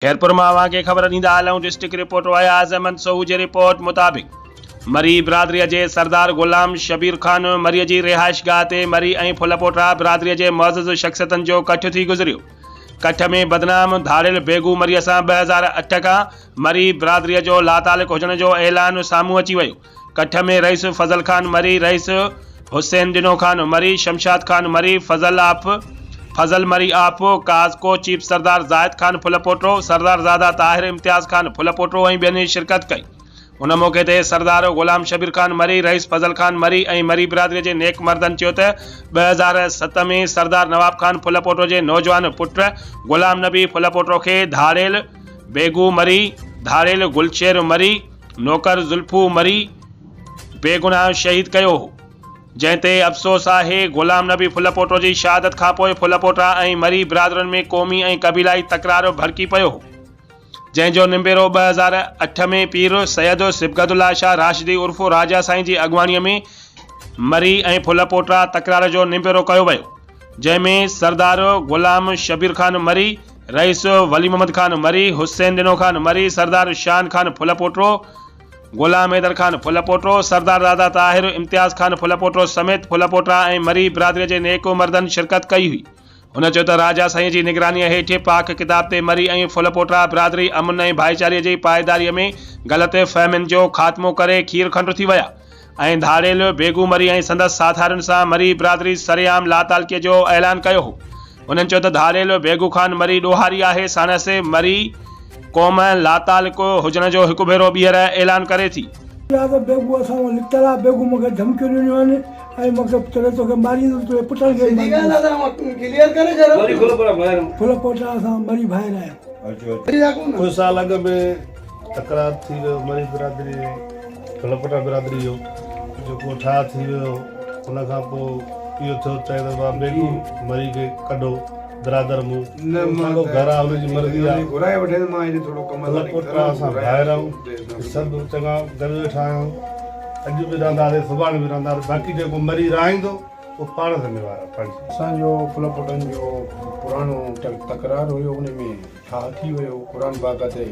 खैरपुर में आवां खे ख़बर ॾींदा हलूं। डिस्ट्रिक्ट रिपोर्टर अयाज़ अहमद सोहू जी रिपोर्ट मुताबिक़ मरी बिरादरी के सरदार गुलाम शबीर खान मरी की रिहाइश गाह ते मरी ऐं फुलपोटरा बिरादरी के मुअज़्ज़ज़ शख्सियतन जो कठ थी गुज़रियो। कठ में बदनाम धाड़ियल बेगू मरीअ सां 2008 का मरी बिरादरी जो लातालिक हुजण जो ऐलान साम्हूं अची वियो। कठ में रईस फजल खान मरी, रईस हुसैन डिनो खान मरी, शमशाद खान मरी, फजल मरी आप, काज़को चीफ सरदार जाहिद खान फुलपोटरो, सरदार ज़ादा ताहिर इम्तियाज़ खान फुलपोटरो ऐं ॿियनि शिरकत कई। उन मौके ते सरदार गुलाम शबीर खान मरी, रईस फजल खान मरी ऐं मरी बिरादरी के नेक मर्दन चयो त 2007 में सरदार नवाब खान फुलपोटरो के नौजवान पुट गुलाम नबी फुलपोटरो के धाड़ियल बेगू मरी, धाड़ियल गुलशेर मरी, नौकर जुल्फू मरी बेगुनाह शहीद कयो हो। जैते अफसोस है गुलाम नबी फुलपोटरो की शहादत का पोइ फुलपोटरा ऐं मरी बिरादरन में कौमी ऐं कबीलाई तकरार भड़की पियो हो, जैंजो निबेरो 2008 में पीर सैयद सिबगतुल्लाह शाह राशिदी उर्फ राजा साईं की अगवानी में मरी ऐं फुलपोटरा तकरार जो निबेरो कयो वियो, जैमें सरदार गुलाम शबीर खान मरी, रईस वली मोहम्मद खान मरी, हुसैन डिनो खान मरी, सरदार शान खान फुलपोटरो, गुलाम हैदर खान फुलपोटरो, सरदार ज़ादा ताहिर इम्तियाज़ खान फुलपोटरो समेत फुलपोटरा ऐं मरी बिरादरी के नेक मर्दन शिरकत कई हुई। उन चयो त राजा साईं की निगरानी हेठि पाक किताब ते मरी ऐं फुलपोटरा बिरादरी अमन ऐं भाईचारे की पायदारी में गलत फहमिन जो खात्मो करे खीर खंड थी विया ऐं धाड़ियल बेगू मरी ऐं संदसि साथियुनि सां मरी बिरादरी सरेआम लातालकीअ जो ऐलान कयो हो। उन्हनि चयो त धाड़ियल बेगू खान मरी ॾोहारी आहे, साणसि मरी क़ौम लातालिक हुजण जो हिकु भेरो ॿीहर ऐलान करे थी। बेगू असां लिखतला बेगू मूंखे धमकियूं ॾिनियूं आहिनि ऐं मूंखे चले थो की मारींदो तुंहिंजे पुटनि खे फुलपोटरा असां मरी भाइर आहियूं। कुछ साल अॻु में तकरार थी वियो मरी बिरादरी फुलपोटरा बिरादरी जो जेको ठाह थी वियो। उन खां पोइ इहो थियो चए त बेगू मरी खे कढो बिरादर मूं घर आहे, हुनजी मर्ज़ी आहे। फुलपोटरा असां ॿाहिरि आहियूं, सभु चङा गॾु वेठा आहियूं। अॼु बि रहंदासीं, सुभाणे बि रहंदासीं। बाक़ी जेको मरी रहाईंदो उहो पाण ज़िम्मेवार आहे पंहिंजी। असांजो फुलपोटनि जो पुराणो तकरार हुयो, उन में ठाह थी वियो। क़ुरान बाग़ ते